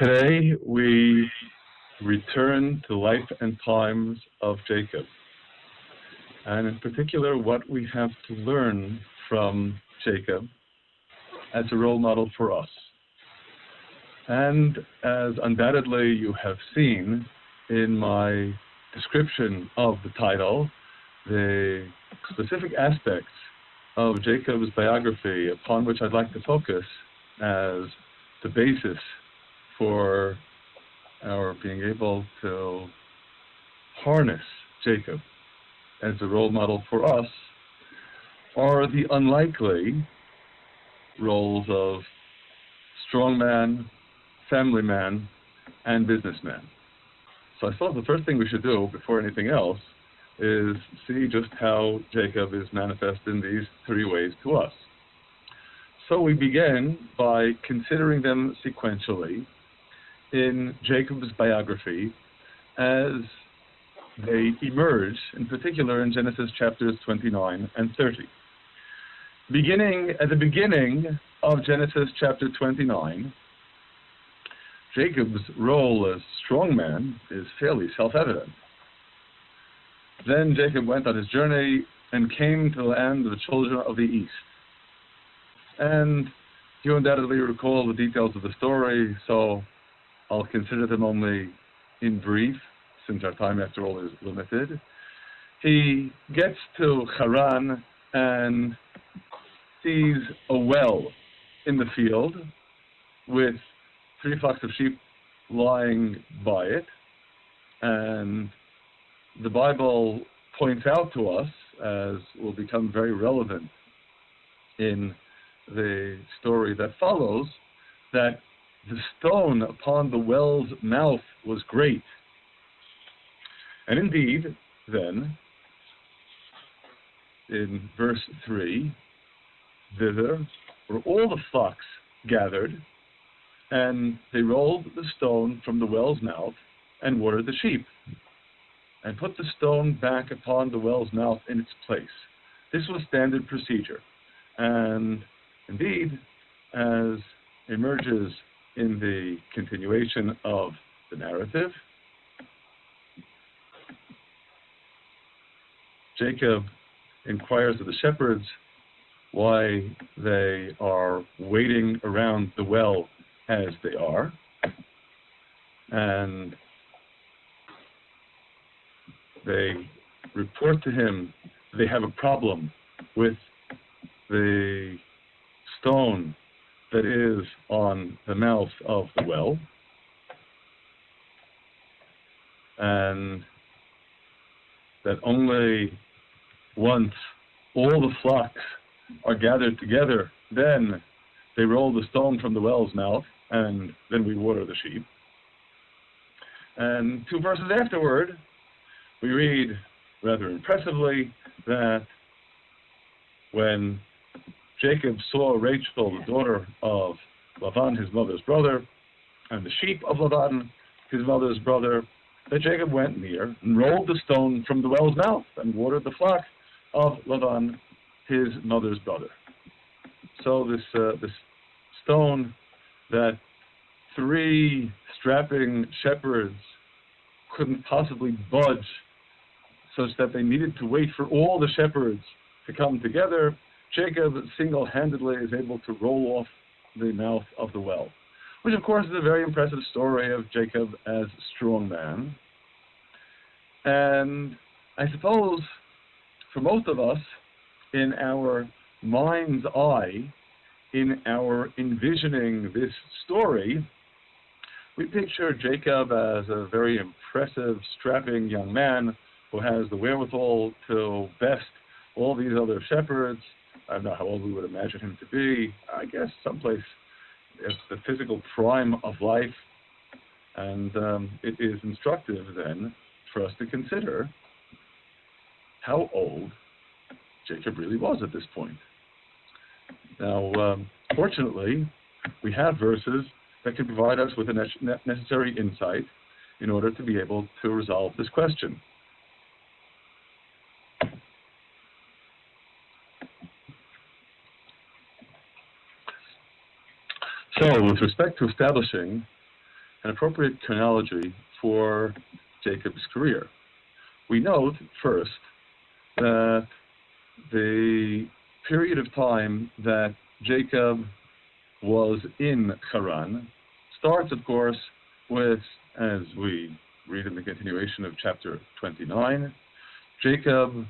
Today we return to life and times of Jacob, and in particular what we have to learn from Jacob as a role model for us. And as undoubtedly you have seen in my description of the title, the specific aspects of Jacob's biography upon which I'd like to focus as the basis for our being able to harness Jacob as a role model for us are the unlikely roles of strong man, family man, and businessman. So I thought the first thing we should do before anything else is see just how Jacob is manifest in these three ways to us. So we begin by considering them sequentially in Jacob's biography as they emerge, in particular in Genesis chapters 29 and 30. Beginning at the beginning of Genesis chapter 29, Jacob's role as strongman is fairly self-evident. Then Jacob went on his journey and came to the land of the children of the east. And you undoubtedly recall the details of the story, so I'll consider them only in brief, since our time, after all, is limited. He gets to Haran and sees a well in the field with 3 flocks of sheep lying by it. And the Bible points out to us, as will become very relevant in the story that follows, that the stone upon the well's mouth was great. And indeed, then, in verse 3, thither were all the flocks gathered, and they rolled the stone from the well's mouth and watered the sheep, and put the stone back upon the well's mouth in its place. This was standard procedure. And indeed, as emerges in the continuation of the narrative, Jacob inquires of the shepherds why they are waiting around the well as they are, and they report to him they have a problem with the stone that is on the mouth of the well, and that only once all the flocks are gathered together, then they roll the stone from the well's mouth, and then we water the sheep. And 2 verses afterward, we read rather impressively that when Jacob saw Rachel, the daughter of Laban, his mother's brother, and the sheep of Laban, his mother's brother, that Jacob went near and rolled the stone from the well's mouth and watered the flock of Laban, his mother's brother. So this stone that 3 strapping shepherds couldn't possibly budge, such that they needed to wait for all the shepherds to come together, Jacob single-handedly is able to roll off the mouth of the well, which of course is a very impressive story of Jacob as strong man. And I suppose for most of us, in our mind's eye, in our envisioning this story, we picture Jacob as a very impressive, strapping young man who has the wherewithal to best all these other shepherds. I don't know how old we would imagine him to be. I guess someplace at the physical prime of life. And it is instructive then for us to consider how old Jacob really was at this point. Now, fortunately, we have verses that can provide us with the necessary insight in order to be able to resolve this question. So, with respect to establishing an appropriate chronology for Jacob's career. We note first that the period of time that Jacob was in Haran starts, of course, with, as we read in the continuation of chapter 29, Jacob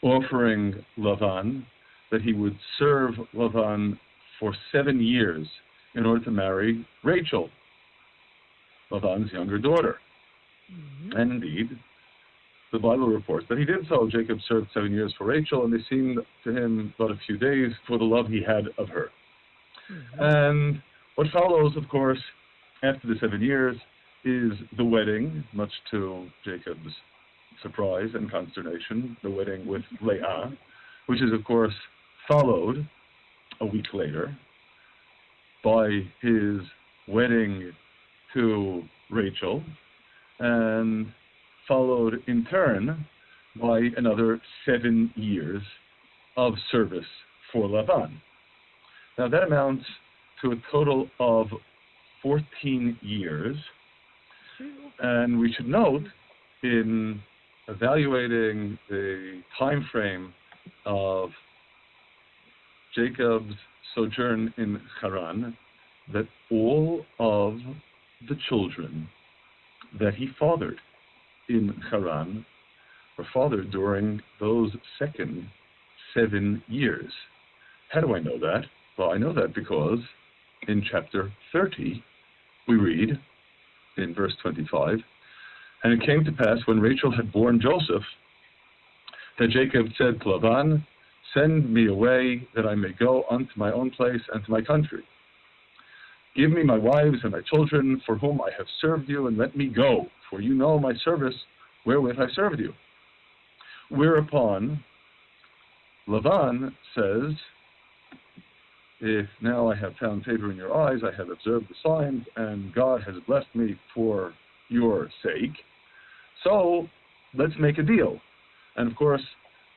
offering Lavan that he would serve Lavan for 7 years in order to marry Rachel, Lavan's younger daughter. Mm-hmm. And indeed, the Bible reports that he did so. Jacob served 7 years for Rachel, and they seemed to him but a few days for the love he had of her. Mm-hmm. And what follows, of course, after the 7 years is the wedding, much to Jacob's surprise and consternation, the wedding with Leah, which is, of course, followed a week later by his wedding to Rachel, and followed in turn by another 7 years of service for Lavan. Now that amounts to a total of 14 years, and we should note in evaluating the time frame of Jacob's sojourn in Haran that all of the children that he fathered in Haran were fathered during those second 7 years. How do I know that? Well, I know that because in chapter 30 we read in verse 25, "And it came to pass when Rachel had borne Joseph that Jacob said to Laban, 'Send me away that I may go unto my own place and to my country. Give me my wives and my children for whom I have served you, and let me go, for you know my service wherewith I served you.' Whereupon Laban says, 'If now I have found favor in your eyes, I have observed the signs, and God has blessed me for your sake. So let's make a deal.' And of course,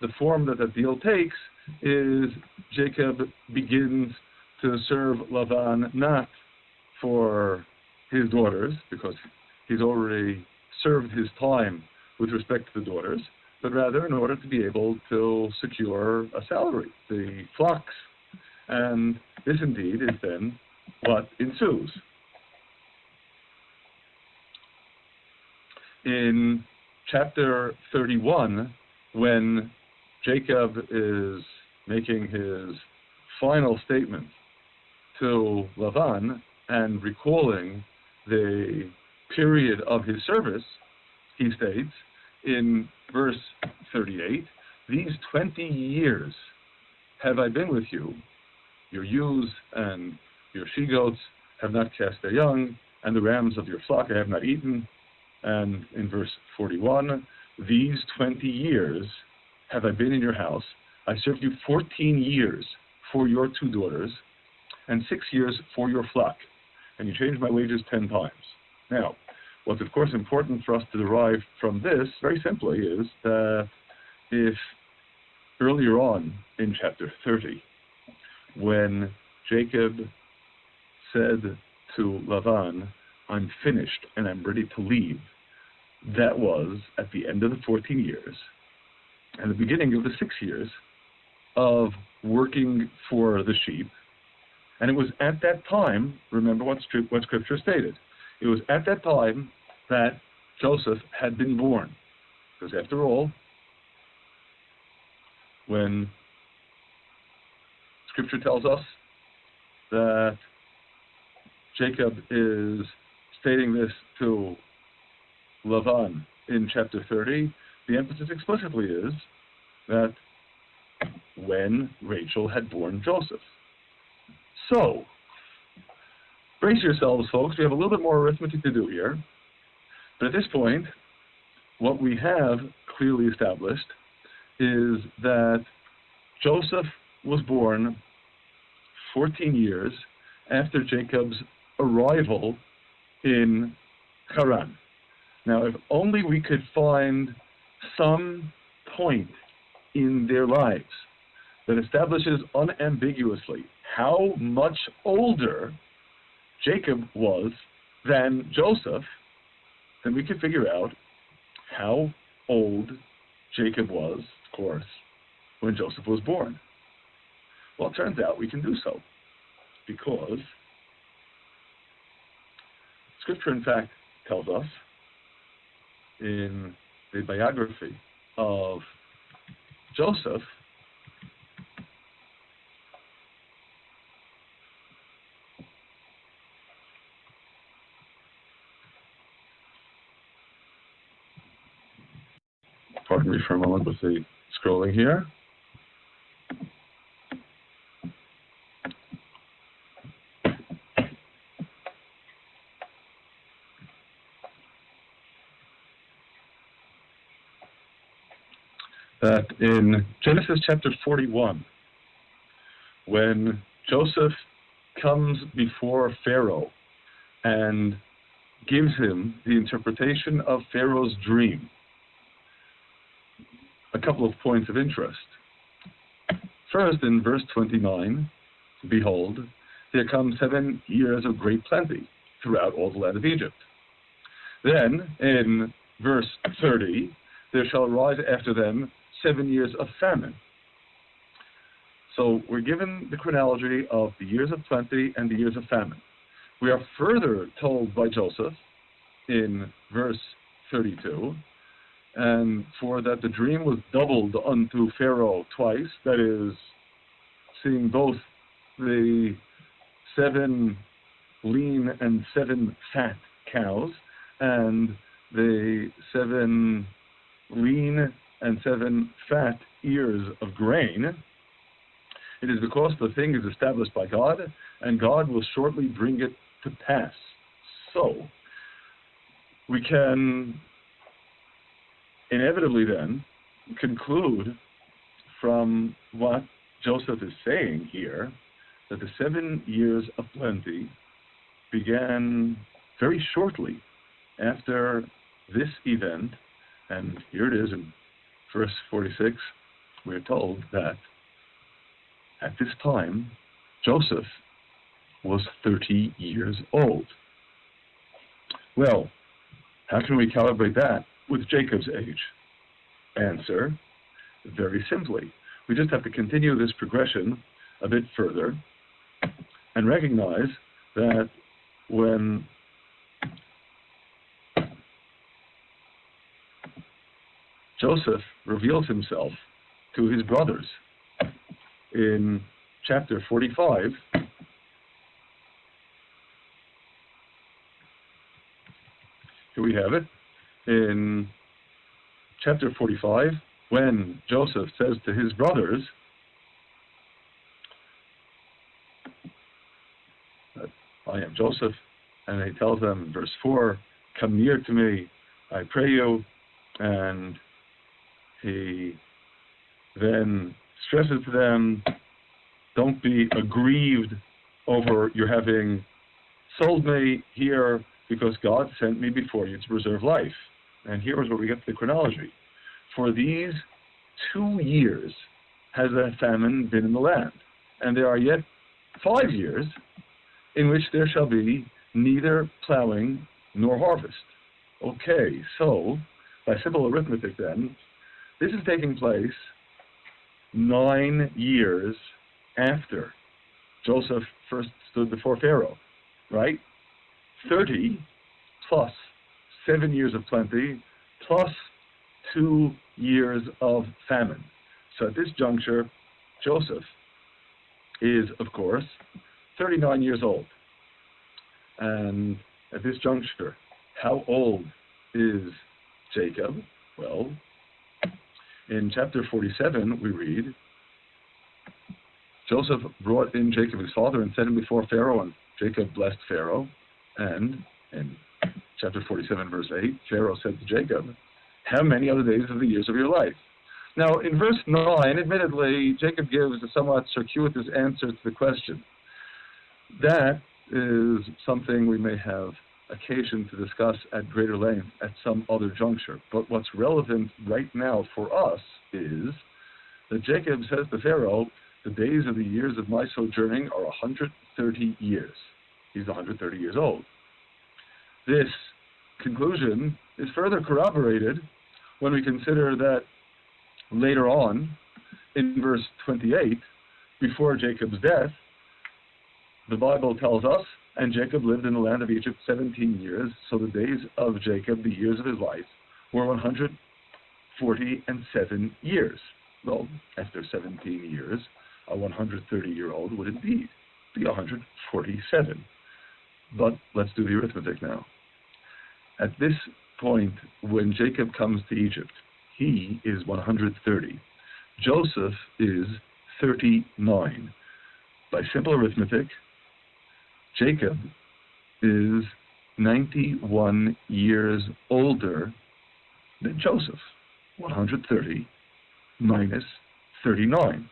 the form that that deal takes is Jacob begins to serve Lavan not for his daughters, because he's already served his time with respect to the daughters, but rather in order to be able to secure a salary, the flocks. And this indeed is then what ensues. In chapter 31, when Jacob is making his final statement to Lavan and recalling the period of his service, he states in verse 38, "These 20 years have I been with you. Your ewes and your she-goats have not cast their young, and the rams of your flock I have not eaten." And in verse 41, "These 20 years have I been in your house. I served you 14 years for your 2 daughters, and 6 years for your flock, and you changed my wages 10 times. Now, what's of course important for us to derive from this, very simply, is that if earlier on in chapter 30, when Jacob said to Lavan, "I'm finished and I'm ready to leave," that was at the end of the 14 years and the beginning of the 6 years of working for the sheep. And it was at that time, remember what Scripture stated, it was at that time that Joseph had been born. Because after all, when Scripture tells us that Jacob is stating this to Lavan in chapter 30, the emphasis explicitly is that when Rachel had borne Joseph. So, brace yourselves, folks. We have a little bit more arithmetic to do here. But at this point, what we have clearly established is that Joseph was born 14 years after Jacob's arrival in Haran. Now, if only we could find some point in their lives that establishes unambiguously how much older Jacob was than Joseph, then we can figure out how old Jacob was, of course, when Joseph was born. Well, it turns out we can do so because Scripture, in fact, tells us in the biography of Joseph pardon me for a moment with the scrolling here. That in Genesis chapter 41, when Joseph comes before Pharaoh and gives him the interpretation of Pharaoh's dream, a couple of points of interest. First, in verse 29, behold, there come 7 years of great plenty throughout all the land of Egypt. Then, in verse 30, there shall arise after them 7 years of famine. So we're given the chronology of the years of plenty and the years of famine. We are further told by Joseph in verse 32, and for that the dream was doubled unto Pharaoh twice, that is, seeing both the 7 lean and 7 fat cows, and the 7 lean and 7 fat ears of grain. It is because the thing is established by God, and God will shortly bring it to pass. So, we can inevitably then conclude from what Joseph is saying here that the 7 years of plenty began very shortly after this event, and here it is in verse 46, we're told that at this time Joseph was 30 years old. Well, how can we calibrate that with Jacob's age? Answer, very simply. We just have to continue this progression a bit further and recognize that when Joseph reveals himself to his brothers in chapter 45, here we have it, in chapter 45, when Joseph says to his brothers, I am Joseph, and he tells them in verse 4, come near to me, I pray you, and he then stresses to them, don't be aggrieved over your having sold me here, because God sent me before you to preserve life. And here is where we get to the chronology. For these 2 years has a famine been in the land, and there are yet 5 years in which there shall be neither plowing nor harvest. Okay, so by simple arithmetic then, this is taking place 9 years after Joseph first stood before Pharaoh, right? 30 plus 7 years of plenty plus 2 years of famine. So at this juncture, Joseph is, of course, 39 years old. And at this juncture, how old is Jacob? Well, in chapter 47, we read, Joseph brought in Jacob his father and set him before Pharaoh, and Jacob blessed Pharaoh. And in chapter 47, verse 8, Pharaoh said to Jacob, how many are the days of the years of your life? Now, in verse 9, admittedly, Jacob gives a somewhat circuitous answer to the question. That is something we may have occasion to discuss at greater length at some other juncture. But what's relevant right now for us is that Jacob says to Pharaoh, the days of the years of my sojourning are 130 years. He's 130 years old. This conclusion is further corroborated when we consider that later on, in verse 28, before Jacob's death, the Bible tells us, and Jacob lived in the land of Egypt 17 years, so the days of Jacob, the years of his life, were 147 years. Well, after 17 years, a 130-year-old would indeed be 147. But let's do the arithmetic now. At this point, when Jacob comes to Egypt, he is 130. Joseph is 39. By simple arithmetic, Jacob is 91 years older than Joseph. 130 minus 39.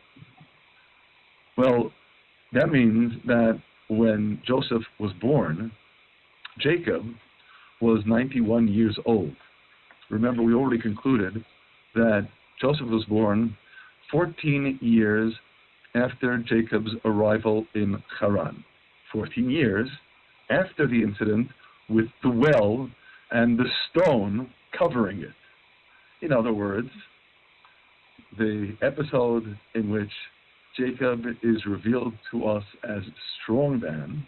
Well, that means that when Joseph was born, Jacob was 91 years old. Remember, we already concluded that Joseph was born 14 years after Jacob's arrival in Haran. 14 years after the incident with the well and the stone covering it. In other words, the episode in which Jacob is revealed to us as strong man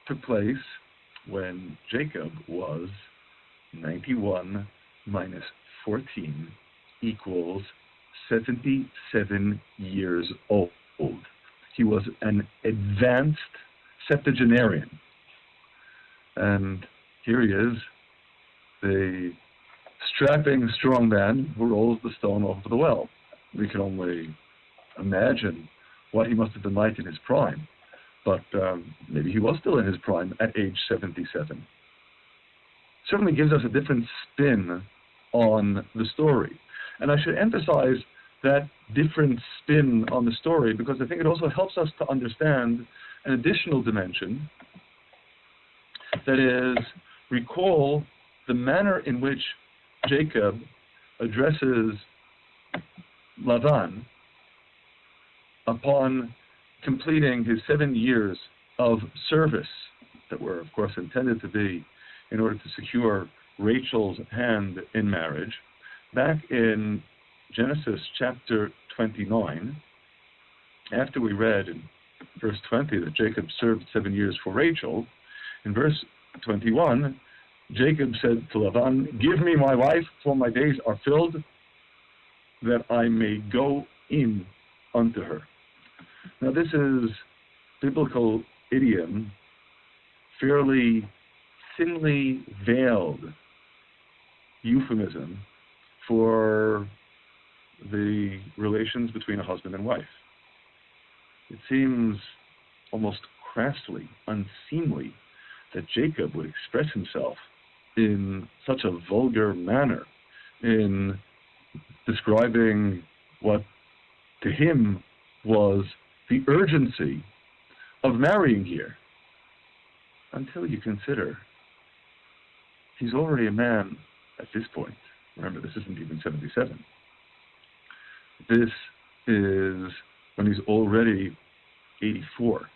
took place when Jacob was 91 minus 14 equals 77 years old. He was an advanced septuagenarian. And here he is, the strapping strong man who rolls the stone over the well. We can only imagine what he must have been like in his prime. But maybe he was still in his prime at age 77. Certainly gives us a different spin on the story. And I should emphasize that different spin on the story because I think it also helps us to understand an additional dimension. That is, recall the manner in which Jacob addresses Lavan upon completing his 7 years of service that were, of course, intended to be in order to secure Rachel's hand in marriage. Back in Genesis chapter 29, after we read in verse 20 that Jacob served 7 years for Rachel, in verse 21, Jacob said to Lavan, "Give me my wife, for my days are filled, that I may go in unto her." Now this is biblical idiom, fairly thinly veiled euphemism for the relations between a husband and wife. It seems almost crassly, unseemly, that Jacob would express himself in such a vulgar manner in describing what to him was the urgency of marrying here, until you consider he's already a man at this point. Remember, this isn't even 77. This is when he's already 84.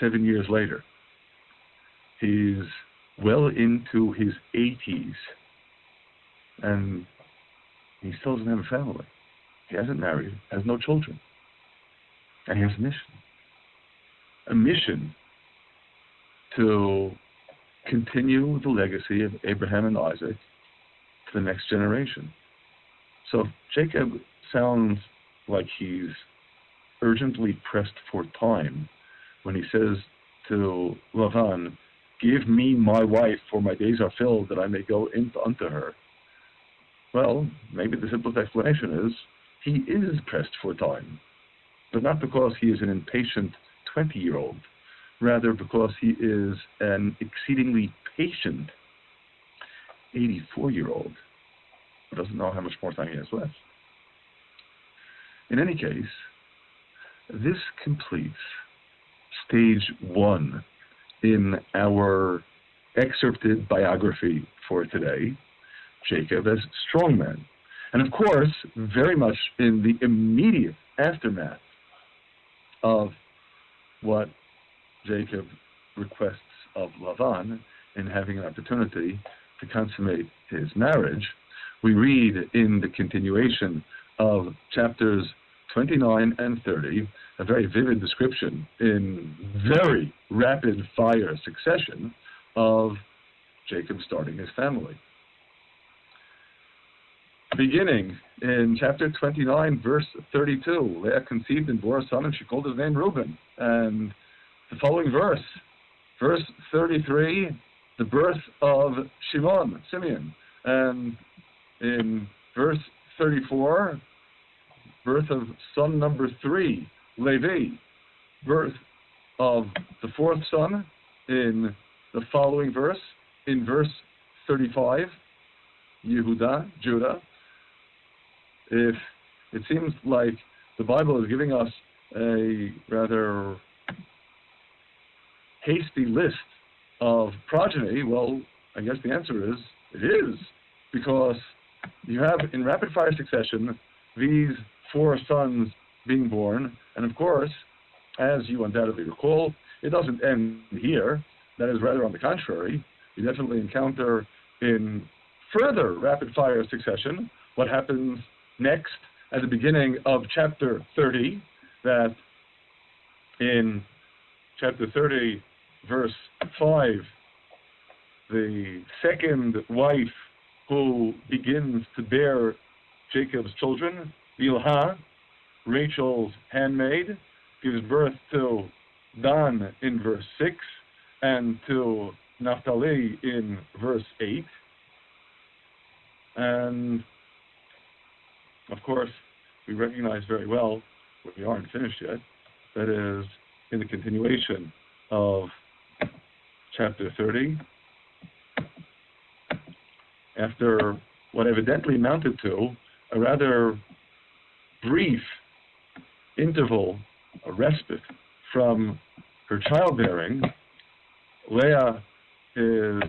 7 years later. He's well into his 80s, and he still doesn't have a family. He hasn't married, has no children, and he has a mission. A mission to continue the legacy of Abraham and Isaac to the next generation. So Jacob sounds like he's urgently pressed for time when he says to Lavan, "Give me my wife, for my days are filled, that I may go in unto her." Well, maybe the simplest explanation is he is pressed for time, but not because he is an impatient 20-year-old, rather because he is an exceedingly patient 84-year-old who doesn't know how much more time he has left. In any case, this completes stage 1 in our excerpted biography for today, Jacob as strongman. And of course, very much in the immediate aftermath of what Jacob requests of Lavan in having an opportunity to consummate his marriage, we read in the continuation of chapters 29 and 30 a very vivid description in very rapid fire succession of Jacob starting his family. Beginning in chapter 29, verse 32, Leah conceived and bore a son, and she called his name Reuben. And the following verse 33, the birth of Simeon. And in verse 34, birth of son number 3, Levi. Birth of the fourth son in the following verse, in verse 35, Yehuda, Judah. If it seems like the Bible is giving us a rather hasty list of progeny, well, I guess the answer is, it is, because you have in rapid fire succession these 4 sons being born, and of course, as you undoubtedly recall, it doesn't end here. That is rather on the contrary. You definitely encounter in further rapid fire succession what happens next at the beginning of chapter 30, that in chapter 30, verse 5, the second wife who begins to bear Jacob's children, Bilhah, Rachel's handmaid, gives birth to Dan in verse 6 and to Naphtali in verse 8. And of course, we recognize very well, but we aren't finished yet, that is, in the continuation of chapter 30, after what evidently amounted to a rather brief interval, a respite from her childbearing, Leah is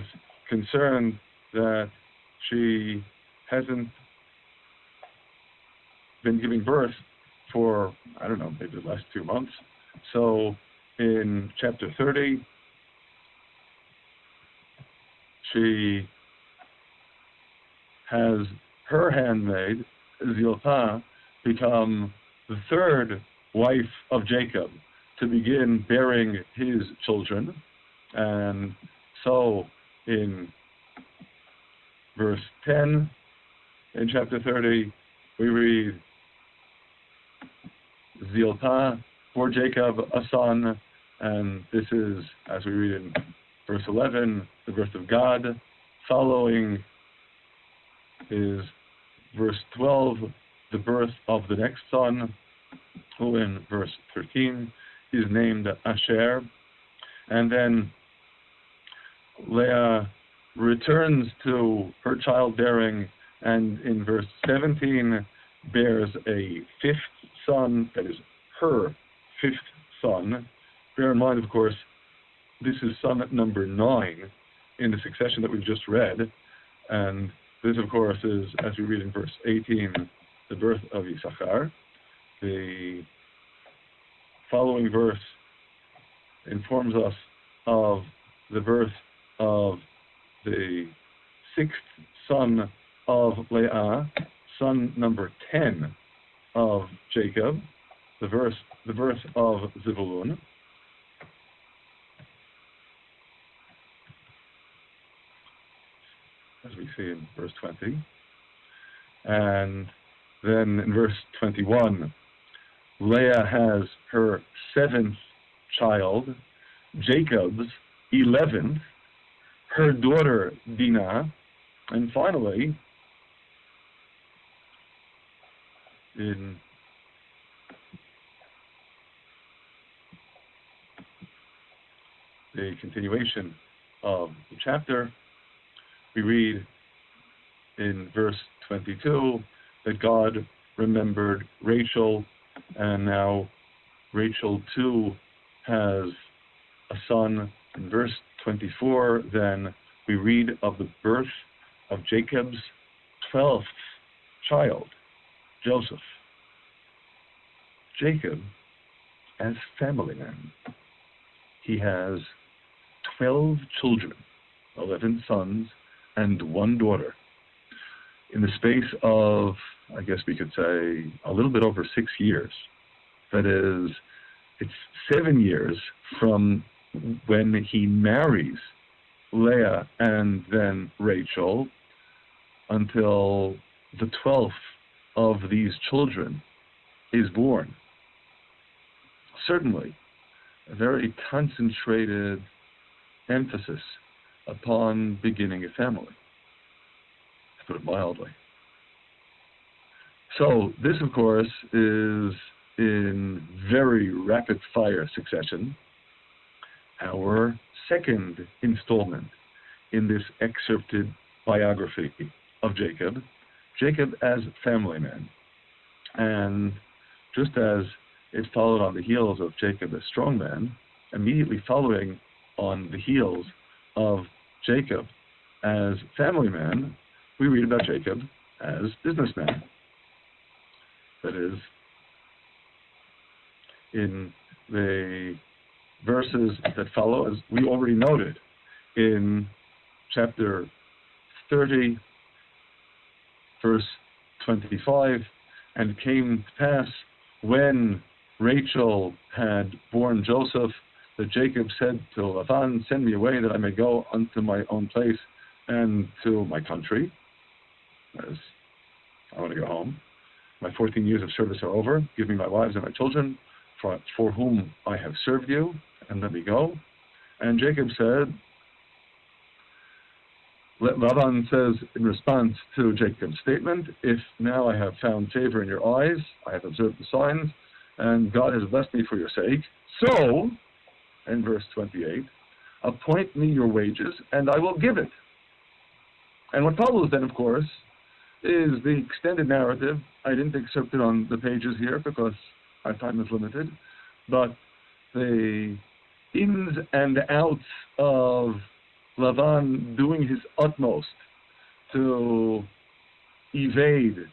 concerned that she hasn't been giving birth for, I don't know, maybe the last 2 months. So in chapter 30, she has her handmaid, Zilpah, become the third wife of Jacob to begin bearing his children. And so in verse 10 in chapter 30, we read, Zilpah bore Jacob a son, and this is, as we read in verse 11, the birth of God. Following is verse 12, the birth of the next son, who in verse 13 is named Asher. And then Leah returns to her childbearing, and in verse 17 bears a 5th son, that is her 5th son. Bear in mind, of course, this is son number 9 in the succession that we've just read, and this, of course, is, as we read in verse 18, the birth of Issachar. The following verse informs us of the birth of the 6th son of Leah, son number 10 of Jacob, the birth of Zebulun. As we see in verse 20. And then in verse 21, Leah has her 7th child, Jacob's 11th, her daughter Dinah, and finally, in the continuation of the chapter, we read in verse 22 that God remembered Rachel, and now Rachel too has a son. In verse 24, then we read of the birth of Jacob's 12th child, Joseph. Jacob, as family man, he has 12 children, 11 sons and 1 daughter, in the space of, I guess we could say, a little bit over 6 years. That is, it's 7 years from when he marries Leah and then Rachel until the 12th of these children is born. Certainly, a very concentrated emphasis upon beginning a family, to put it mildly. So this, of course, is in very rapid-fire succession our second installment in this excerpted biography of Jacob, Jacob as family man. And just as it followed on the heels of Jacob as strong man, immediately following on the heels of Jacob as family man, we read about Jacob as businessman. That is, in the verses that follow, as we already noted in chapter 30, verse 25, and it came to pass when Rachel had borne Joseph, that Jacob said to Lavan, "Send me away that I may go unto my own place and to my country, as I want to go home. My 14 years of service are over. Give me my wives and my children, for whom I have served you, and let me go." And Jacob said, Lavan says in response to Jacob's statement, "If now I have found favor in your eyes, I have observed the signs, and God has blessed me for your sake. So," in verse 28, "appoint me your wages, and I will give it." And what follows then, of course, is the extended narrative. I didn't excerpt it on the pages here because our time is limited, but the ins and outs of Lavan doing his utmost to evade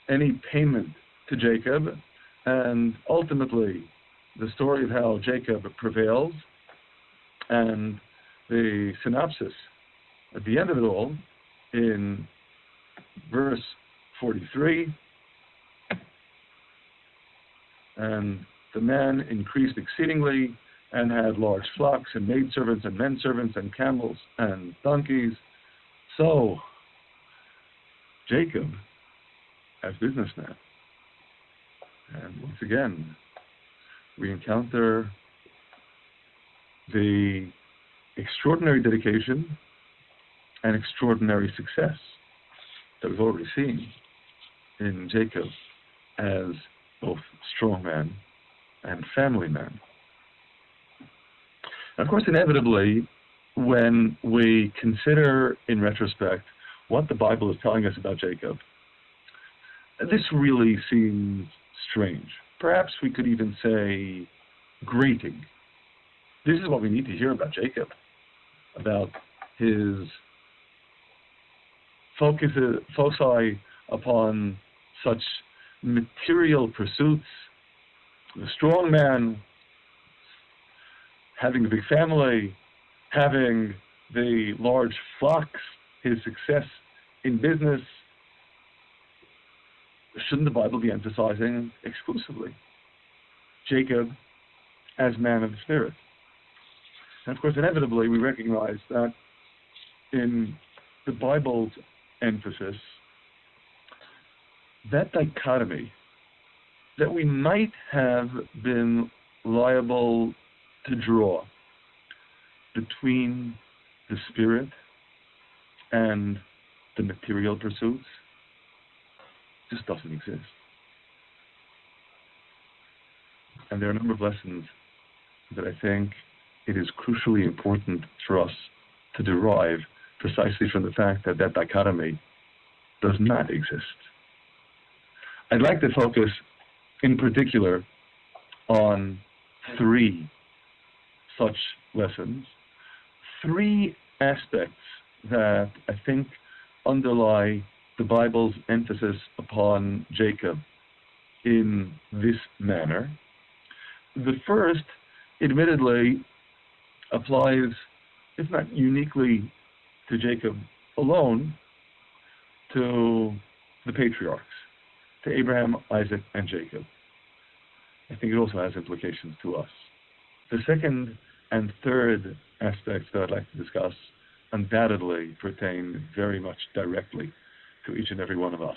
any payment to Jacob, and ultimately the story of how Jacob prevails, and the synopsis at the end of it all in verse 43, "And the man increased exceedingly, and had large flocks, and maidservants, and menservants, and camels, and donkeys." So, Jacob as businessman. And once again, we encounter the extraordinary dedication and extraordinary success that we've already seen in Jacob as both strong man and family man. Of course, inevitably, when we consider in retrospect what the Bible is telling us about Jacob, this really seems strange. Perhaps we could even say grating. This is what we need to hear about Jacob, about his foci upon such material pursuits, the strong man, having a big family, having the large flocks, his success in business. Shouldn't the Bible be emphasizing exclusively Jacob as man of the Spirit? And of course, inevitably, we recognize that in the Bible's emphasis, that dichotomy that we might have been liable to draw between the spirit and the material pursuits just doesn't exist. And there are a number of lessons that I think it is crucially important for us to derive precisely from the fact that that dichotomy does not exist. I'd like to focus in particular on 3 such lessons, 3 aspects that I think underlie the Bible's emphasis upon Jacob in this manner. The first, admittedly, applies if not uniquely to Jacob alone, to the patriarchs, to Abraham, Isaac, and Jacob. I think it also has implications to us. The second and third aspects that I'd like to discuss undoubtedly pertain very much directly to each and every one of us.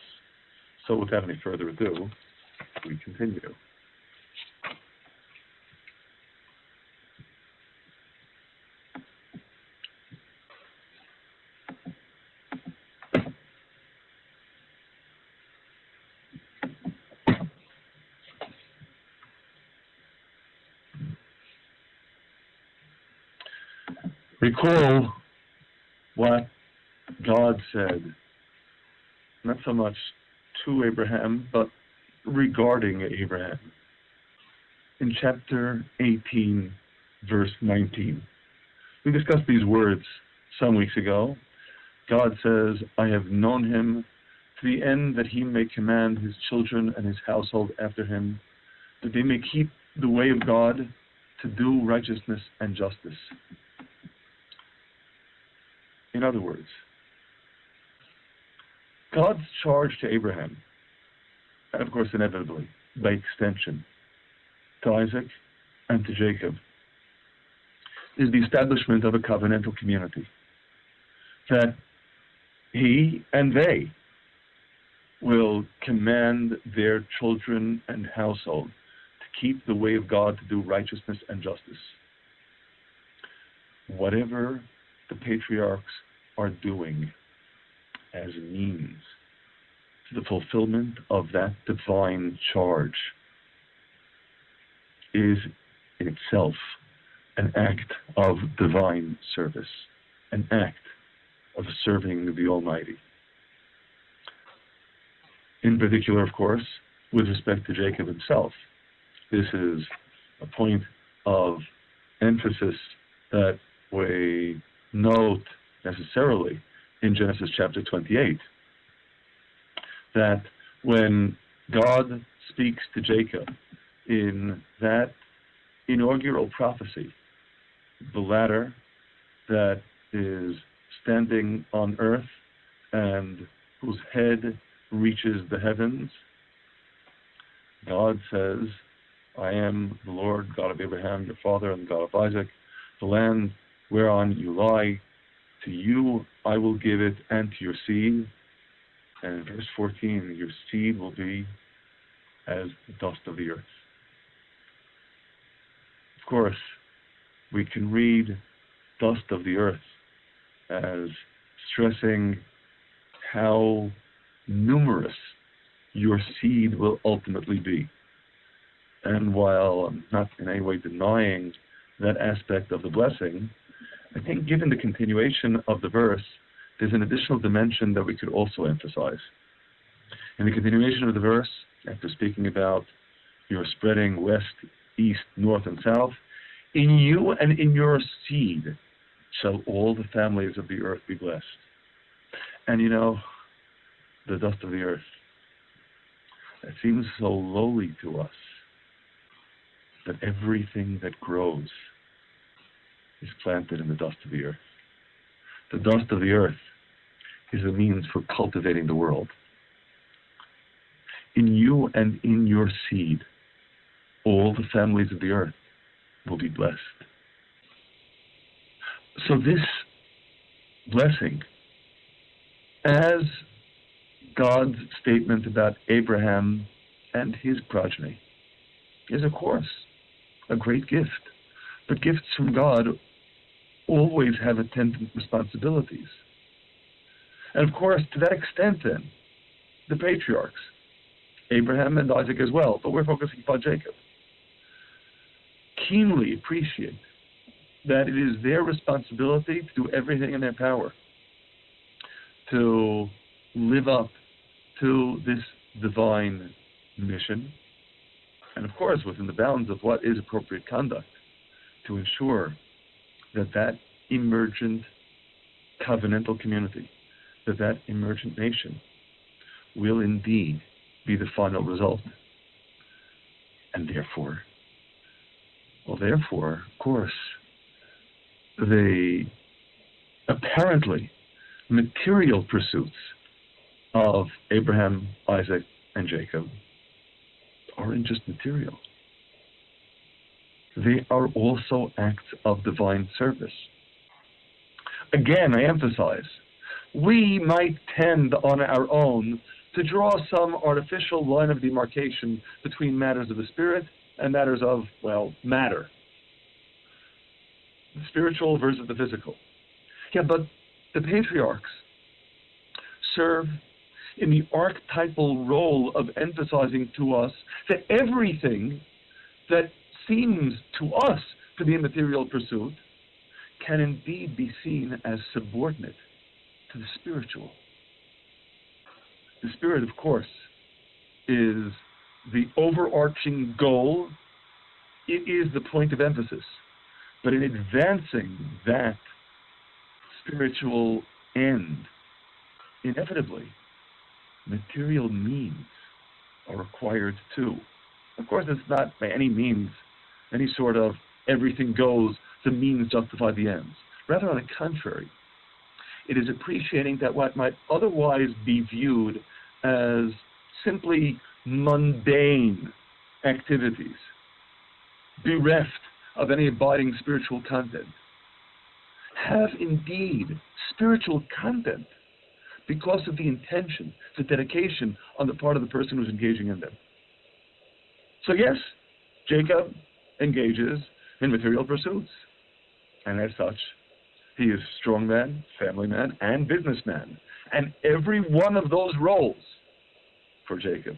So without any further ado, we continue. Recall what God said, not so much to Abraham, but regarding Abraham. In chapter 18, verse 19. We discussed these words some weeks ago. God says, I have known him to the end that he may command his children and his household after him, that they may keep the way of God to do righteousness and justice. In other words, God's charge to Abraham, and of course inevitably, by extension, to Isaac and to Jacob, is the establishment of a covenantal community. That he and they will command their children and household to keep the way of God to do righteousness and justice. Whatever the patriarchs are doing as a means to the fulfillment of that divine charge is in itself an act of divine service, an act of serving the Almighty. In particular, of course, with respect to Jacob himself, this is a point of emphasis that we note necessarily in Genesis chapter 28, that when God speaks to Jacob in that inaugural prophecy, the ladder that is standing on earth and whose head reaches the heavens, God says, I am the Lord, God of Abraham, your father, and the God of Isaac. The land whereon you lie, to you I will give it, and to your seed. And in verse 14, your seed will be as the dust of the earth. Of course, we can read dust of the earth as stressing how numerous your seed will ultimately be. And while I'm not in any way denying that aspect of the blessing, I think given the continuation of the verse, there's an additional dimension that we could also emphasize. In the continuation of the verse, after speaking about your spreading west, east, north, and south, in you and in your seed shall all the families of the earth be blessed. And you know, the dust of the earth, that seems so lowly to us, that everything that grows is planted in the dust of the earth. The dust of the earth is a means for cultivating the world. In you and in your seed, all the families of the earth will be blessed. So this blessing, as God's statement about Abraham and his progeny, is of course a great gift. But gifts from God always have attendant responsibilities. And of course, to that extent then, the patriarchs, Abraham and Isaac as well, but we're focusing upon Jacob, keenly appreciate that it is their responsibility to do everything in their power to live up to this divine mission, and of course within the bounds of what is appropriate conduct, to ensure that that emergent covenantal community, that emergent nation will indeed be the final result. And therefore, of course, they apparently material pursuits of Abraham, Isaac, and Jacob aren't just material. They are also acts of divine service. Again, I emphasize, we might tend on our own to draw some artificial line of demarcation between matters of the spirit and matters of, well, matter. The spiritual versus the physical. Yeah, but the patriarchs serve in the archetypal role of emphasizing to us that everything that seems to us to be a material pursuit can indeed be seen as subordinate to the spiritual. The spirit, of course, is the overarching goal. It is the point of emphasis. But in advancing that spiritual end, inevitably, material means are required too. Of course, it's not by any means any sort of everything goes, the means justify the ends. Rather, on the contrary, it is appreciating that what might otherwise be viewed as simply mundane activities, bereft of any abiding spiritual content, have indeed spiritual content because of the intention, the dedication on the part of the person who's engaging in them. So yes, Jacob engages in material pursuits, and as such, he is strong man, family man, and businessman. And every one of those roles for Jacob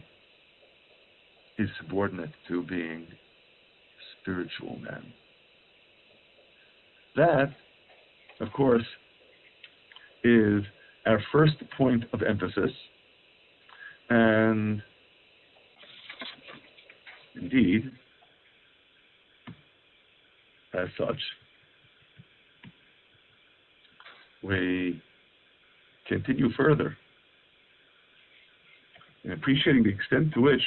is subordinate to being spiritual man. That, of course, is our first point of emphasis, and indeed, as such, we continue further in appreciating the extent to which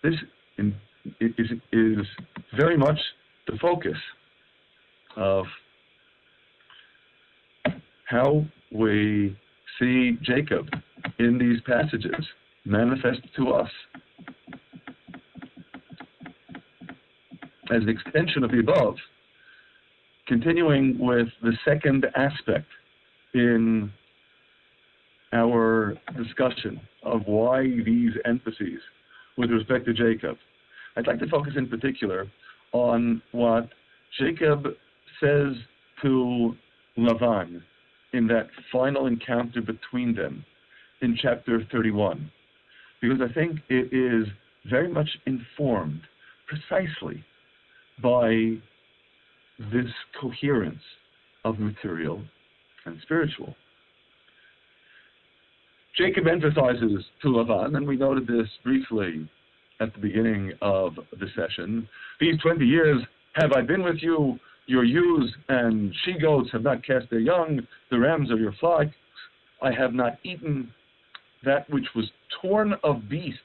this is very much the focus of how we see Jacob in these passages manifest to us. As an extension of the above, continuing with the second aspect in our discussion of why these emphases with respect to Jacob, I'd like to focus in particular on what Jacob says to Lavan in that final encounter between them in chapter 31, because I think it is very much informed precisely by this coherence of material and spiritual. Jacob emphasizes to Lavan, and we noted this briefly at the beginning of the session, these 20 years have I been with you, your ewes and she-goats have not cast their young, the rams of your flocks I have not eaten, that which was torn of beasts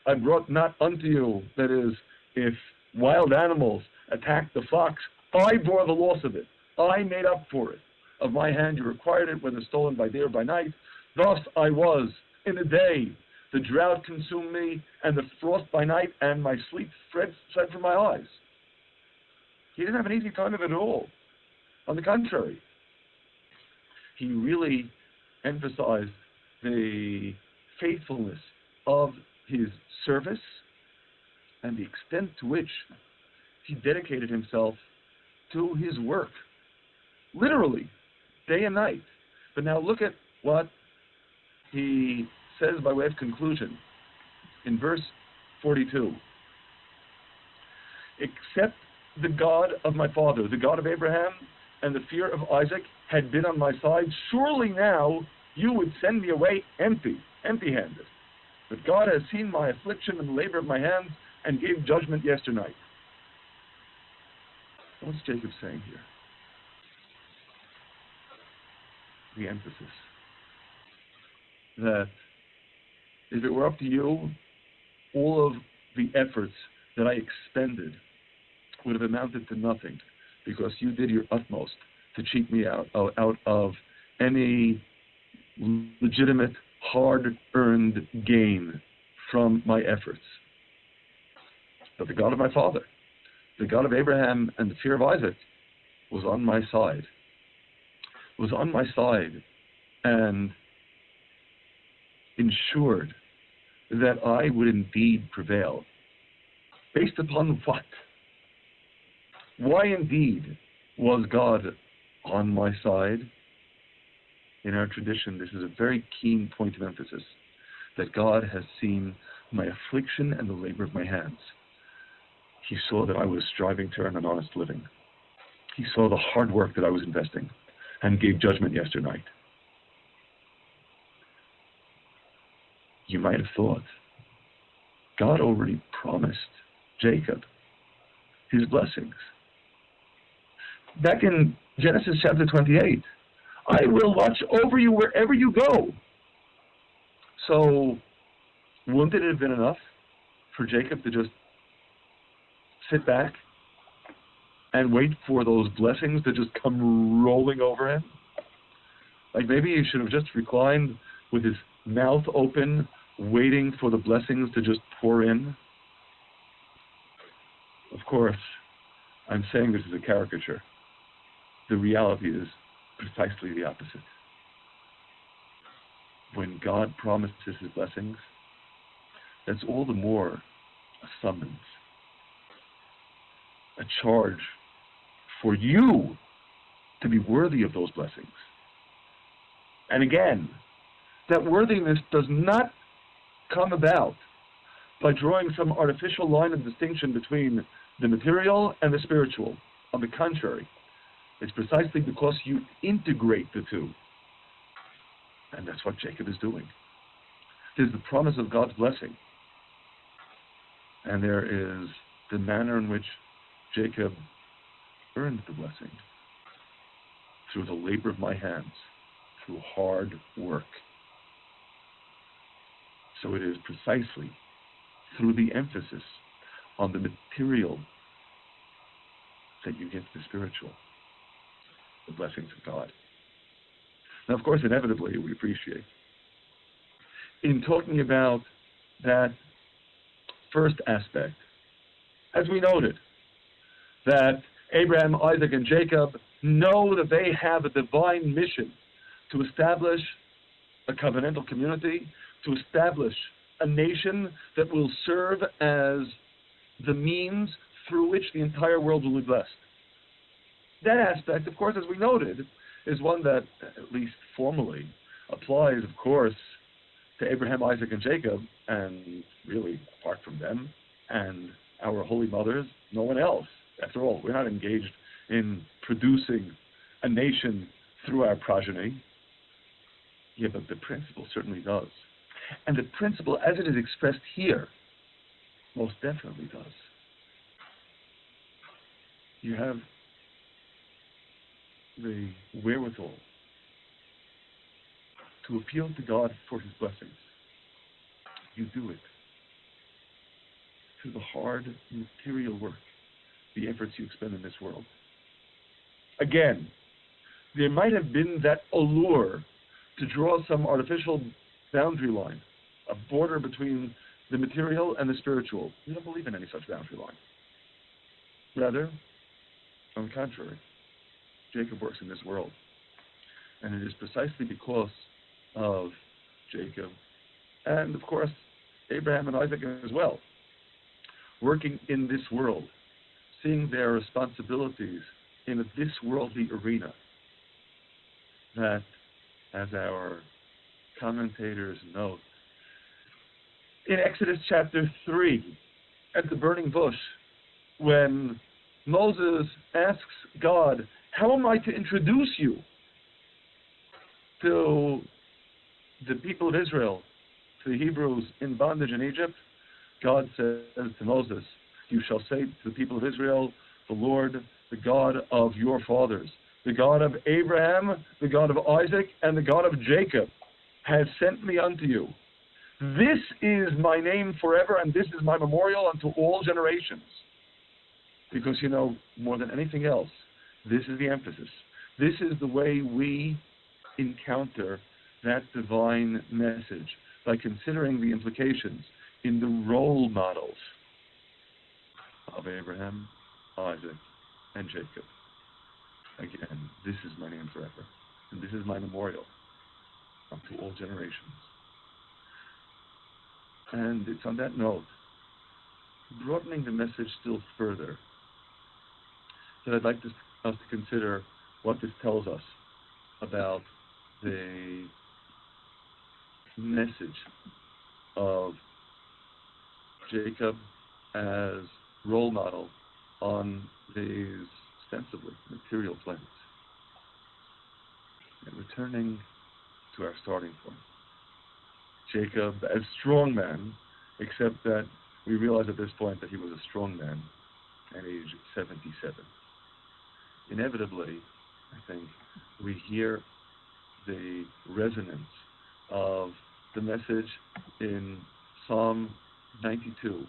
I brought not unto you, that is, if wild animals attacked the flocks, I bore the loss of it, I made up for it, of my hand you required it, whether stolen by day or by night, thus I was in the day, the drought consumed me, and the frost by night, and my sleep fled from my eyes. He didn't have an easy time of it at all. On the contrary, he really emphasized the faithfulness of his service and the extent to which he dedicated himself to his work, literally, day and night. But now look at what he says by way of conclusion in verse 42. Except the God of my father, the God of Abraham, and the fear of Isaac had been on my side, surely now you would send me away empty-handed. But God has seen my affliction and the labor of my hands and gave judgment yesternight. What's Jacob saying here? The emphasis. That if it were up to you, all of the efforts that I expended would have amounted to nothing, because you did your utmost to cheat me out of any legitimate, hard-earned gain from my efforts. But the God of my father, the God of Abraham and the fear of Isaac, was on my side. Was on my side and ensured that I would indeed prevail. Based upon what? Why indeed was God on my side? In our tradition, this is a very keen point of emphasis, that God has seen my affliction and the labor of my hands. He saw that I was striving to earn an honest living. He saw the hard work that I was investing and gave judgment yesternight. You might have thought, God already promised Jacob his blessings. Back in Genesis chapter 28, I will watch over you wherever you go. So, wouldn't it have been enough for Jacob to just sit back and wait for those blessings to just come rolling over him? Like maybe he should have just reclined with his mouth open, waiting for the blessings to just pour in. Of course, I'm saying this is a caricature. The reality is precisely the opposite. When God promises his blessings, that's all the more a summons, a charge for you to be worthy of those blessings. And again, that worthiness does not come about by drawing some artificial line of distinction between the material and the spiritual. On the contrary, it's precisely because you integrate the two. And that's what Jacob is doing. There's the promise of God's blessing. And there is the manner in which Jacob earned the blessing. Through the labor of my hands, through hard work. So it is precisely through the emphasis on the material that you get the spiritual, the blessings of God. Now, of course, inevitably, we appreciate, in talking about that first aspect, as we noted, that Abraham, Isaac, and Jacob know that they have a divine mission to establish a covenantal community, to establish a nation that will serve as the means through which the entire world will be blessed. That aspect, of course, as we noted, is one that, at least formally, applies, of course, to Abraham, Isaac, and Jacob, and really, apart from them, and our holy mothers, no one else. After all, we're not engaged in producing a nation through our progeny. Yeah, but the principle certainly does. And the principle, as it is expressed here, most definitely does. You have the wherewithal to appeal to God for his blessings. You do it through the hard material work, the efforts you expend in this world. Again, there might have been that allure to draw some artificial boundary line, a border between the material and the spiritual. We don't believe in any such boundary line. Rather, on the contrary, Jacob works in this world. And it is precisely because of Jacob, and of course, Abraham and Isaac as well, working in this world, seeing their responsibilities in this worldly arena, that, as our commentators note, in Exodus chapter 3, at the burning bush, when Moses asks God, how am I to introduce you to the people of Israel, to the Hebrews in bondage in Egypt? God says to Moses, you shall say to the people of Israel, the Lord, the God of your fathers, the God of Abraham, the God of Isaac, and the God of Jacob has sent me unto you. This is my name forever, and this is my memorial unto all generations. Because, more than anything else, this is the emphasis. This is the way we encounter that divine message, by considering the implications in the role models of Abraham, Isaac, and Jacob. Again, this is my name forever, and this is my memorial unto all generations. And it's on that note, broadening the message still further, that I'd like us to consider what this tells us about the message of Jacob as role model on these ostensibly material planes. And returning to our starting point, Jacob as strong man, except that we realize at this point that he was a strong man at age 77. Inevitably, I think, we hear the resonance of the message in Psalm 92.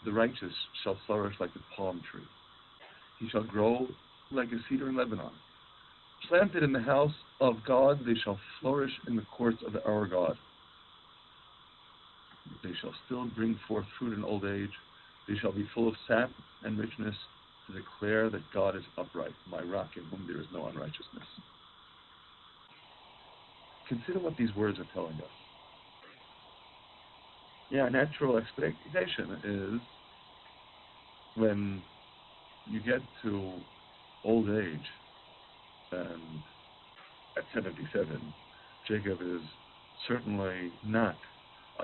The righteous shall flourish like the palm tree. He shall grow like a cedar in Lebanon. Planted in the house of God, they shall flourish in the courts of our God. They shall still bring forth fruit in old age. They shall be full of sap and richness, to declare that God is upright, my rock in whom there is no unrighteousness. Consider what these words are telling us. Yeah, a natural expectation is when you get to old age, and at 77, Jacob is certainly not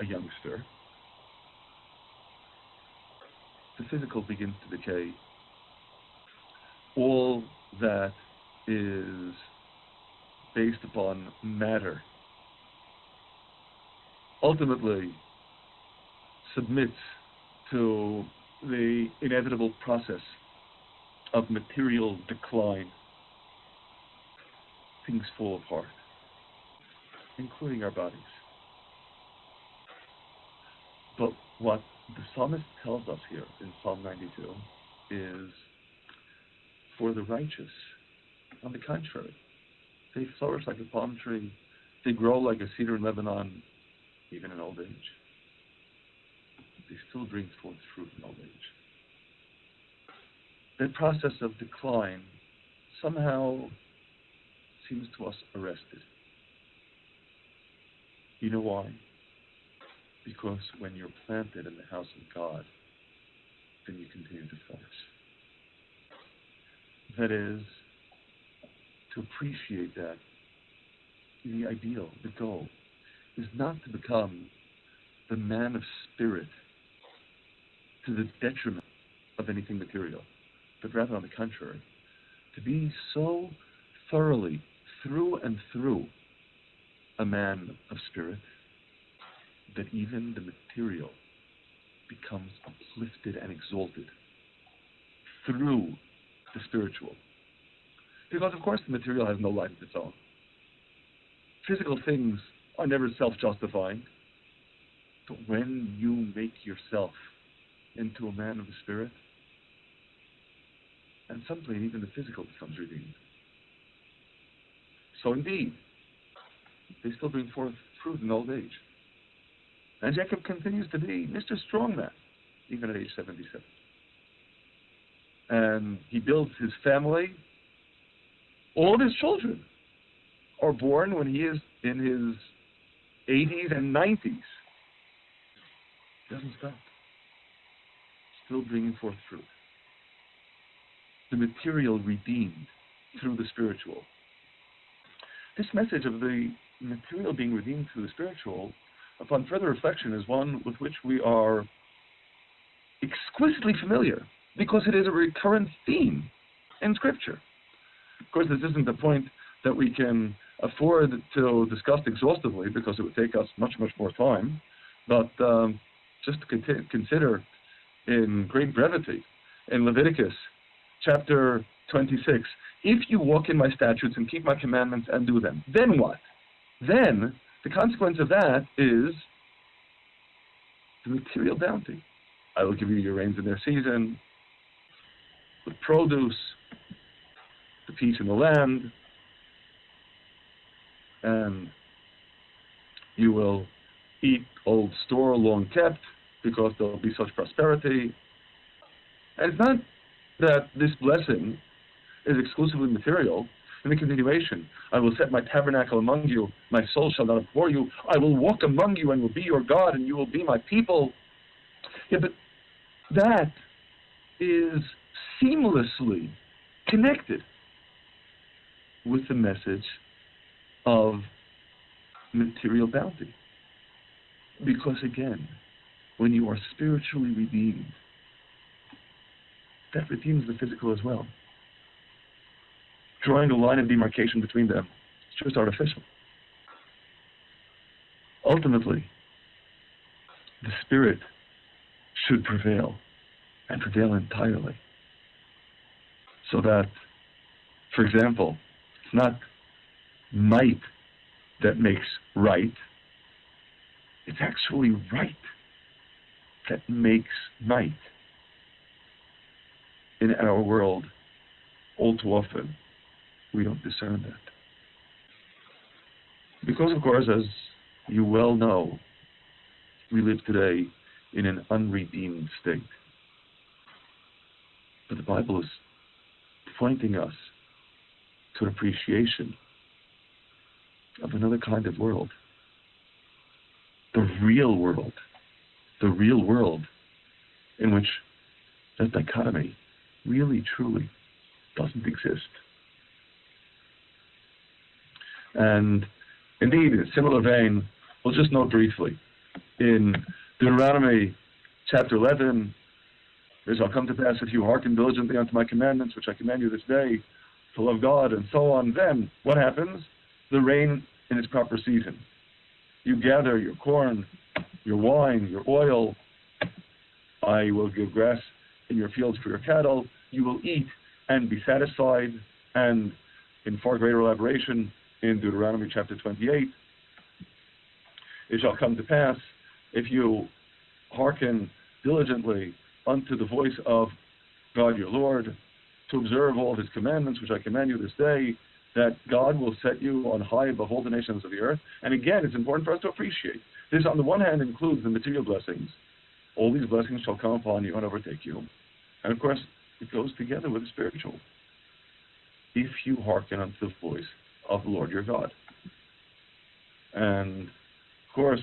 a youngster. The physical begins to decay. All that is based upon matter ultimately submits to the inevitable process of material decline. Things fall apart, including our bodies. But what the psalmist tells us here in Psalm 92 is, for the righteous, on the contrary, they flourish like a palm tree, they grow like a cedar in Lebanon, even in old age. They still bring forth fruit in old age. That process of decline somehow seems to us arrested. You know why? Because when you're planted in the house of God, then you continue to flourish. That is, to appreciate that, the ideal, the goal, is not to become the man of spirit to the detriment of anything material, but rather on the contrary, to be so thoroughly, through and through, a man of spirit, that even the material becomes uplifted and exalted through the spiritual. Because, of course, the material has no life of its own. Physical things are never self-justifying. But when you make yourself into a man of the spirit, and someplace even the physical becomes redeemed. So indeed, they still bring forth fruit in old age. And Jacob continues to be Mr. Strongman, even at age 77. And he builds his family. All of his children are born when he is in his 80s and 90s. He doesn't stop. Still bringing forth fruit. The material redeemed through the spiritual. This message of the material being redeemed through the spiritual, upon further reflection, is one with which we are exquisitely familiar, because it is a recurrent theme in Scripture. Of course, this isn't the point that we can afford to discuss exhaustively, because it would take us much, much more time. But just to consider in great brevity, in Leviticus chapter 26, if you walk in my statutes and keep my commandments and do them, then what? Then the consequence of that is the material bounty. I will give you your rains in their season, with produce, the peace in the land, and you will eat old store long kept, because there will be such prosperity. And it's not that this blessing is exclusively material. In the continuation, I will set my tabernacle among you, my soul shall not abhor you, I will walk among you and will be your God, and you will be my people. Yeah, but that is seamlessly connected with the message of material bounty. Because again, when you are spiritually redeemed, that redeems the physical as well. Drawing a line of demarcation between them is just artificial. Ultimately, the spirit should prevail, and prevail entirely. So that, for example, it's not might that makes right, it's actually right that makes might. In our world, all too often, we don't discern that. Because, of course, as you well know, we live today in an unredeemed state. But the Bible is pointing us to an appreciation of another kind of world. The real world in which that dichotomy really, truly doesn't exist. And indeed, in a similar vein, we'll just note briefly, in Deuteronomy chapter 11, it shall come to pass if you hearken diligently unto my commandments, which I command you this day, to love God, and so on. Then, what happens? The rain in its proper season. You gather your corn, your wine, your oil. I will give grass in your fields for your cattle. You will eat and be satisfied. And in far greater elaboration, in Deuteronomy chapter 28, it shall come to pass, if you hearken diligently unto the voice of God your Lord, to observe all of his commandments, which I command you this day, that God will set you on high above all the nations of the earth. And again, it's important for us to appreciate. This, on the one hand, includes the material blessings. All these blessings shall come upon you and overtake you. And of course, it goes together with the spiritual. If you hearken unto the voice of the Lord your God. And of course,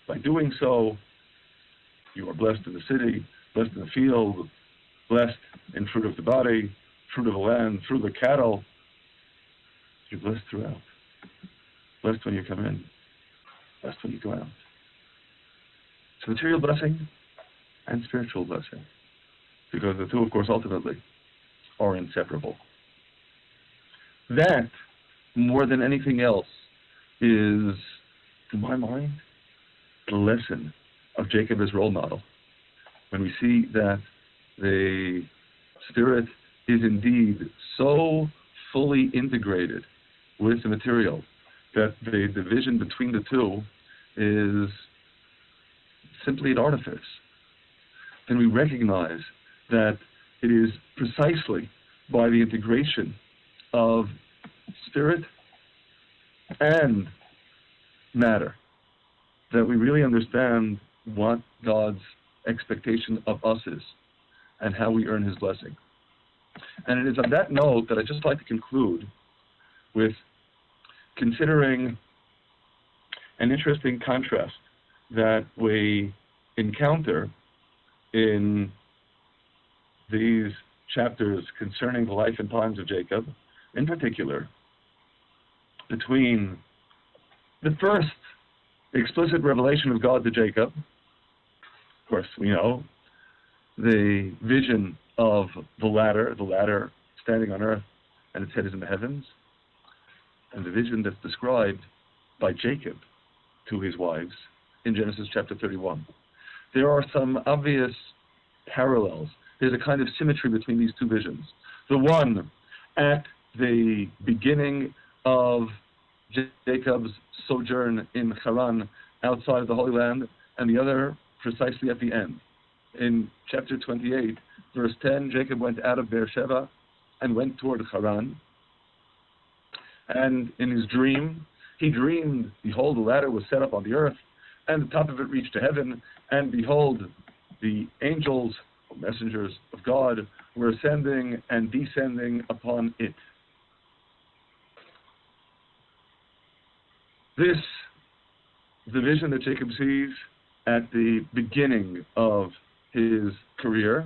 by doing so, you are blessed in the city, blessed in the field, blessed in fruit of the body, fruit of the land, fruit of the cattle. You're blessed throughout. Blessed when you come in, blessed when you go out. It's material blessing and spiritual blessing, because the two, of course, ultimately are inseparable. That, more than anything else, is, to my mind, the lesson of Jacob as role model. When we see that the spirit is indeed so fully integrated with the material that the division between the two is simply an artifice, then we recognize that it is precisely by the integration of spirit and matter that we really understand what God's expectation of us is and how we earn his blessing. And it is on that note that I'd just like to conclude with considering an interesting contrast that we encounter in these chapters concerning the life and times of Jacob, in particular, between the first explicit revelation of God to Jacob. Of course, we know the vision of the ladder standing on earth and its head is in the heavens, and the vision that's described by Jacob to his wives in Genesis chapter 31. There are some obvious parallels. There's a kind of symmetry between these two visions. The one at the beginning of Jacob's sojourn in Haran, outside of the Holy Land, and the other precisely at the end. In chapter 28, verse 10, Jacob went out of Beersheba and went toward Haran. And in his dream, he dreamed, behold, the ladder was set up on the earth, and the top of it reached to heaven, and behold, the angels, or messengers of God, were ascending and descending upon it. This is the vision that Jacob sees at the beginning of his career,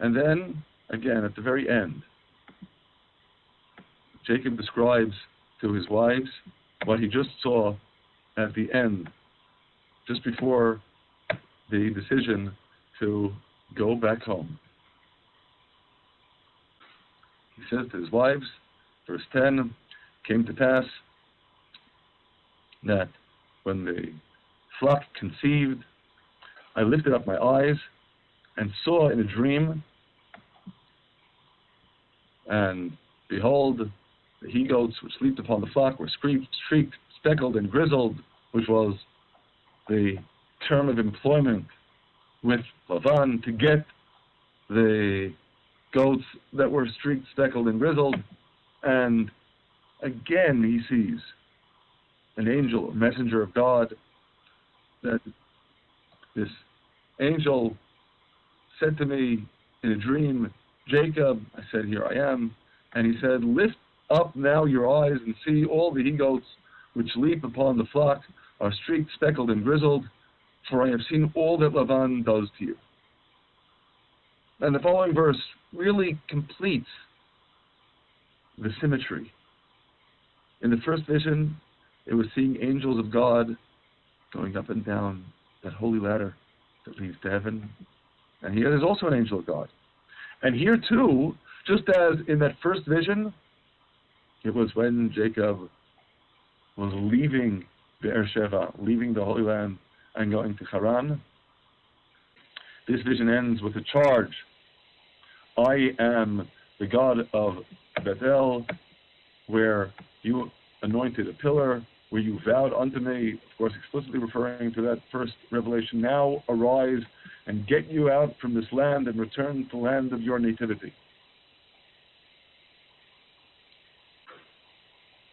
and then, again, at the very end, Jacob describes to his wives what he just saw at the end, just before the decision to go back home. He says to his wives, verse 10, came to pass that when the flock conceived, I lifted up my eyes and saw in a dream, and behold, the he-goats which leaped upon the flock were streaked, speckled, and grizzled, which was the term of employment with Lavan to get the goats that were streaked, speckled, and grizzled. And again he sees an angel, a messenger of God, that this angel said to me in a dream, Jacob, I said, here I am. And he said, lift up now your eyes and see all the he-goats which leap upon the flock are streaked, speckled, and grizzled, for I have seen all that Lavan does to you. And the following verse really completes the symmetry. In the first vision, it was seeing angels of God going up and down that holy ladder that leads to heaven. And here there's also an angel of God. And here too, just as in that first vision, it was when Jacob was leaving Beersheba, leaving the Holy Land and going to Haran. This vision ends with a charge. I am the God of Bethel, where you anointed a pillar, where you vowed unto me, of course explicitly referring to that first revelation. Now arise and get you out from this land and return to the land of your nativity.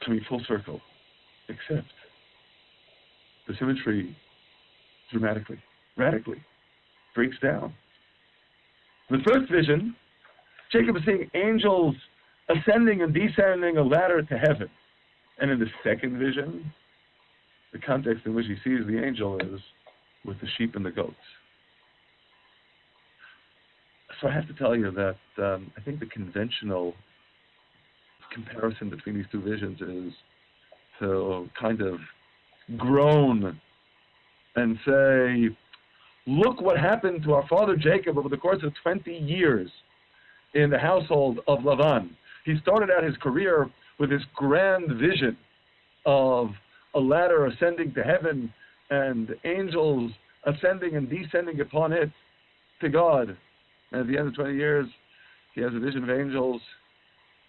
Coming full circle, except the symmetry dramatically, radically breaks down. In the first vision, Jacob is seeing angels ascending and descending a ladder to heaven. And in the second vision, the context in which he sees the angel is with the sheep and the goats. So I have to tell you that I think the conventional comparison between these two visions is to kind of groan and say, look what happened to our father Jacob over the course of 20 years in the household of Lavan. He started out his career with this grand vision of a ladder ascending to heaven and angels ascending and descending upon it to God. And at the end of 20 years, he has a vision of angels,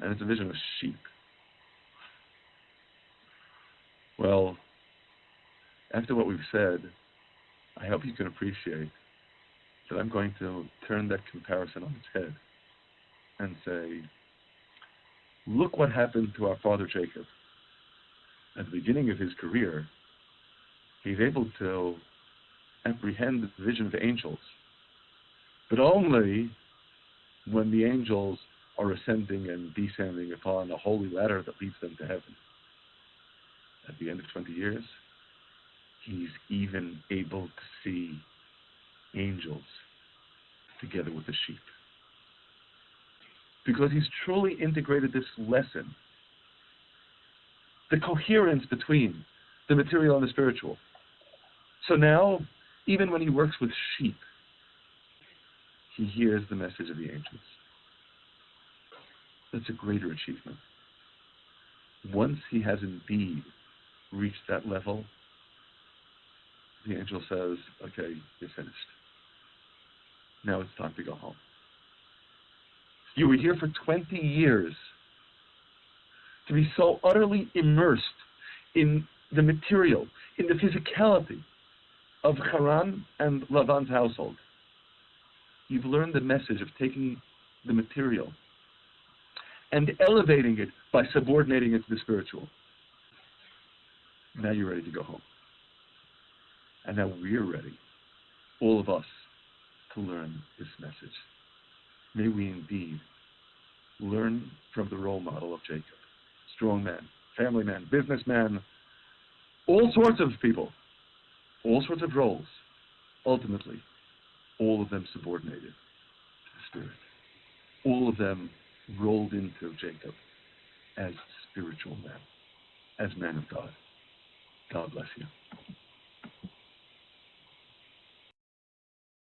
and it's a vision of sheep. Well, after what we've said, I hope you can appreciate that I'm going to turn that comparison on its head and say, look what happened to our father Jacob. At the beginning of his career, he's able to apprehend the vision of angels, but only when the angels are ascending and descending upon a holy ladder that leads them to heaven. At the end of 20 years, he's even able to see angels together with the sheep. Because he's truly integrated this lesson, the coherence between the material and the spiritual. So now, even when he works with sheep, he hears the message of the angels. That's a greater achievement. Once he has indeed reached that level, the angel says, okay, you're finished. Now it's time to go home. You were here for 20 years to be so utterly immersed in the material, in the physicality of Haran and Lavan's household. You've learned the message of taking the material and elevating it by subordinating it to the spiritual. Now you're ready to go home. And now we're ready, all of us, to learn this message. May we indeed learn from the role model of Jacob. Strong man, family man, businessman, all sorts of people, all sorts of roles. Ultimately, all of them subordinated to the Spirit. All of them rolled into Jacob as spiritual men, as men of God. God bless you.